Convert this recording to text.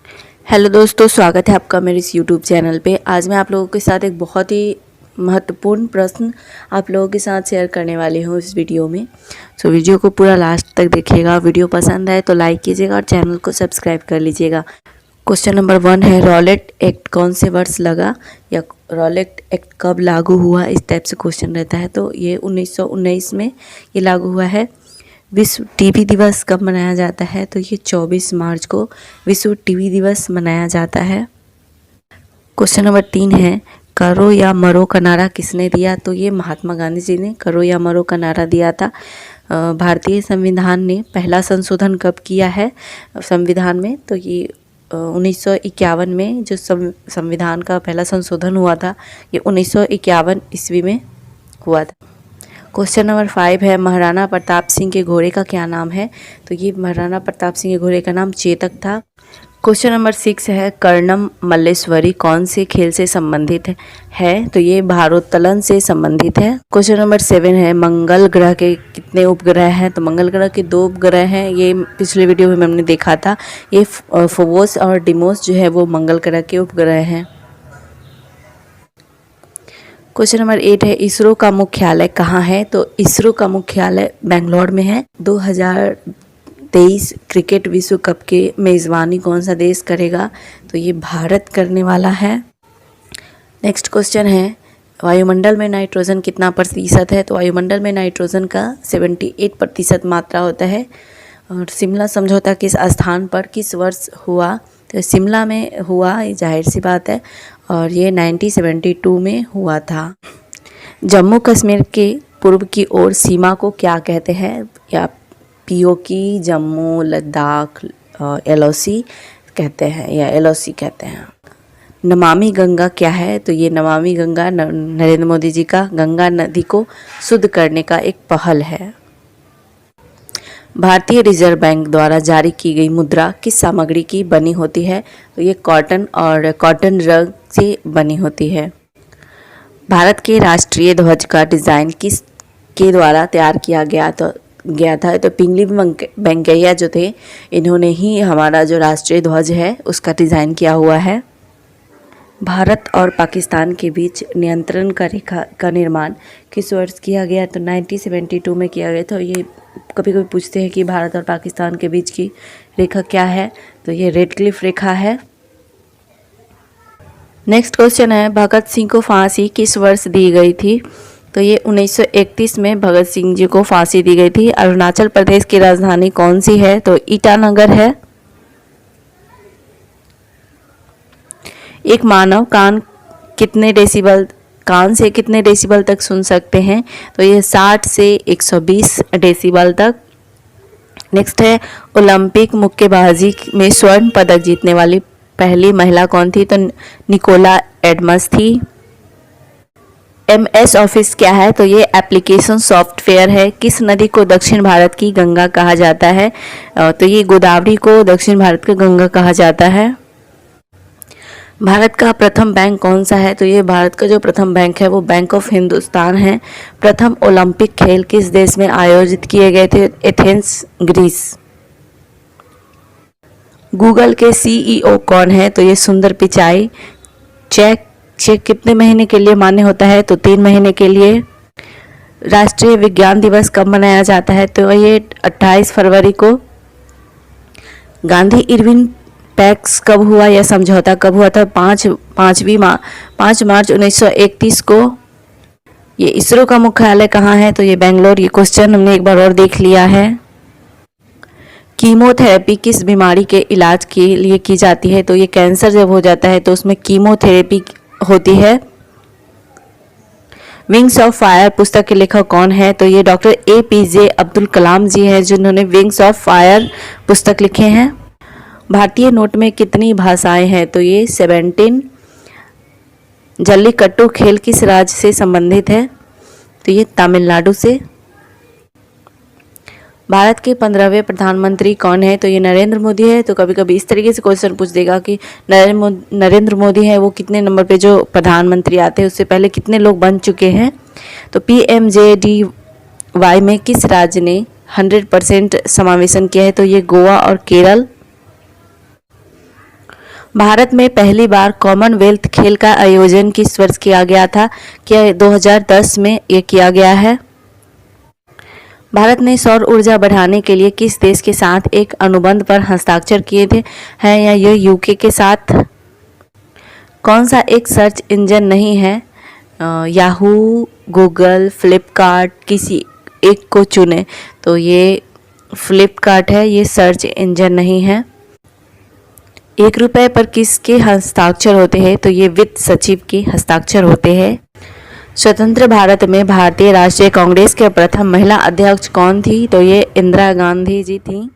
Hello दोस्तों, स्वागत है आपका मेरे इस यूट्यूब चैनल पे। आज मैं आप लोगों के साथ एक बहुत ही महत्वपूर्ण प्रश्न आप लोगों के साथ शेयर करने वाली हूँ इस वीडियो में। सो वीडियो को पूरा लास्ट तक देखिएगा। वीडियो पसंद आए तो लाइक कीजिएगा और चैनल को सब्सक्राइब कर लीजिएगा। क्वेश्चन नंबर 1 है, रॉलेट एक्ट कौन से वर्ष लगा या रॉलेट एक्ट कब लागू हुआ, इस टाइप से क्वेश्चन रहता है। तो ये 1919 में ये लागू हुआ है। विश्व टीबी दिवस कब मनाया जाता है, तो ये 24 मार्च को विश्व टीबी दिवस मनाया जाता है। क्वेश्चन नंबर 3 है, करो या मरो का नारा किसने दिया, तो ये महात्मा गांधी जी ने करो या मरो का नारा दिया था। भारतीय संविधान ने पहला संशोधन कब किया है संविधान में, तो ये 1951 में जो संविधान का पहला संशोधन हुआ था, ये 1951 ईस्वी में हुआ था। क्वेश्चन नंबर 5 है, महाराणा प्रताप सिंह के घोड़े का क्या नाम है, तो ये महाराणा प्रताप सिंह के घोड़े का नाम चेतक था। क्वेश्चन नंबर 6 है, कर्णम मल्लेश्वरी कौन से खेल से संबंधित है, तो ये भारोत्तोलन से संबंधित है। क्वेश्चन नंबर 7 है, मंगल ग्रह के कितने उपग्रह हैं, तो मंगल ग्रह के 2 उपग्रह हैं। ये पिछले वीडियो में हमने देखा था। ये फोबोस और डिमोस जो है वो मंगल ग्रह के उपग्रह हैं। क्वेश्चन नंबर 8 है, इसरो का मुख्यालय कहाँ है, तो इसरो का मुख्यालय बेंगलोर में है। 2023 क्रिकेट विश्व कप के मेज़बानी कौन सा देश करेगा, तो ये भारत करने वाला है। नेक्स्ट क्वेश्चन है, वायुमंडल में नाइट्रोजन कितना प्रतिशत है, तो वायुमंडल में नाइट्रोजन का 78% मात्रा होता है। और शिमला समझौता किस स्थान पर किस वर्ष हुआ, तो शिमला में हुआ, ये जाहिर सी बात है, और ये 1972 में हुआ था। जम्मू कश्मीर के पूर्व की ओर सीमा को क्या कहते हैं, या पीओकी, जम्मू, लद्दाख, एलओसी कहते हैं या एलओसी कहते हैं। नमामि गंगा क्या है, तो ये नमामि गंगा नरेंद्र मोदी जी का गंगा नदी को शुद्ध करने का एक पहल है। भारतीय रिजर्व बैंक द्वारा जारी की गई मुद्रा किस सामग्री की बनी होती है, तो ये कॉटन और कॉटन रग से बनी होती है। भारत के राष्ट्रीय ध्वज का डिज़ाइन किस के द्वारा तैयार किया गया था, तो पिंगली वेंकैया जो थे, इन्होंने ही हमारा जो राष्ट्रीय ध्वज है उसका डिज़ाइन किया हुआ है। भारत और पाकिस्तान के बीच नियंत्रण का रेखा का निर्माण किस वर्ष किया गया, तो 1972 में किया गया था। ये कभी कभी पूछते हैं कि भारत और पाकिस्तान के बीच की रेखा क्या है, तो ये रेड क्लिफ रेखा है। नेक्स्ट क्वेश्चन है, भगत सिंह को फांसी किस वर्ष दी गई थी, तो ये 1931 में भगत सिंह जी को फांसी दी गई थी। अरुणाचल प्रदेश की राजधानी कौन सी है, तो ईटानगर है। एक मानव कान से कितने डेसिबल तक सुन सकते हैं, तो ये 60 से 120 डेसिबल तक। नेक्स्ट है, ओलंपिक मुक्केबाजी में स्वर्ण पदक जीतने वाली पहली महिला कौन थी, तो निकोला एडम्स थी। MS ऑफिस क्या है, तो ये एप्लीकेशन सॉफ्टवेयर है। किस नदी को दक्षिण भारत की गंगा कहा जाता है, तो ये गोदावरी को दक्षिण भारत का गंगा कहा जाता है। भारत का प्रथम बैंक कौन सा है, तो ये भारत का जो प्रथम बैंक है वो बैंक ऑफ हिंदुस्तान है। प्रथम ओलंपिक खेल किस देश में आयोजित किए गए थे, एथेंस, ग्रीस। गूगल के CEO कौन है, तो ये सुंदर पिचाई। चेक कितने महीने के लिए मान्य होता है, तो 3 महीने के लिए। राष्ट्रीय विज्ञान दिवस कब मनाया जाता है, तो ये 28 फरवरी को। गांधी इरविन पैक्स कब हुआ या समझौता कब हुआ था, 5 मार्च 1931 को। ये इसरो का मुख्यालय कहाँ है, तो ये बेंगलोर। ये क्वेश्चन हमने एक बार और देख लिया है। कीमोथेरेपी किस बीमारी के इलाज के लिए की जाती है, तो ये कैंसर जब हो जाता है तो उसमें कीमोथेरेपी होती है। विंग्स ऑफ फायर पुस्तक के लेखक कौन है, तो ये डॉक्टर APJ अब्दुल कलाम जी हैं, जिन्होंने विंग्स ऑफ फायर पुस्तक लिखे हैं। भारतीय नोट में कितनी भाषाएं हैं, तो ये 17। जल्लीकट्टू खेल किस राज्य से संबंधित है, तो ये तमिलनाडु से। भारत के 15वें प्रधानमंत्री कौन है, तो ये नरेंद्र मोदी है। तो कभी कभी इस तरीके से क्वेश्चन पूछ देगा कि नरेंद्र मोदी है वो कितने नंबर पे जो प्रधानमंत्री आते हैं, उससे पहले कितने लोग बन चुके हैं, तो PMJDY में किस राज्य ने 100% समावेशन किया है, तो ये गोवा और केरल। भारत में पहली बार कॉमनवेल्थ खेल का आयोजन किस वर्ष किया गया था? क्या 2010 में ये किया गया है? भारत ने सौर ऊर्जा बढ़ाने के लिए किस देश के साथ एक अनुबंध पर हस्ताक्षर किए थे हैं या ये यूके के साथ? कौन सा एक सर्च इंजन नहीं है? याहू, गूगल, फ्लिपकार्ट, किसी एक को चुने। तो ये फ्लिपकार्ट है, ये सर्च इंजन नहीं है। 1 रुपये पर किसके हस्ताक्षर होते हैं? तो ये वित्त सचिव के हस्ताक्षर होते हैं। स्वतंत्र भारत में भारतीय राष्ट्रीय कांग्रेस के प्रथम महिला अध्यक्ष कौन थी? तो ये इंदिरा गांधी जी थी।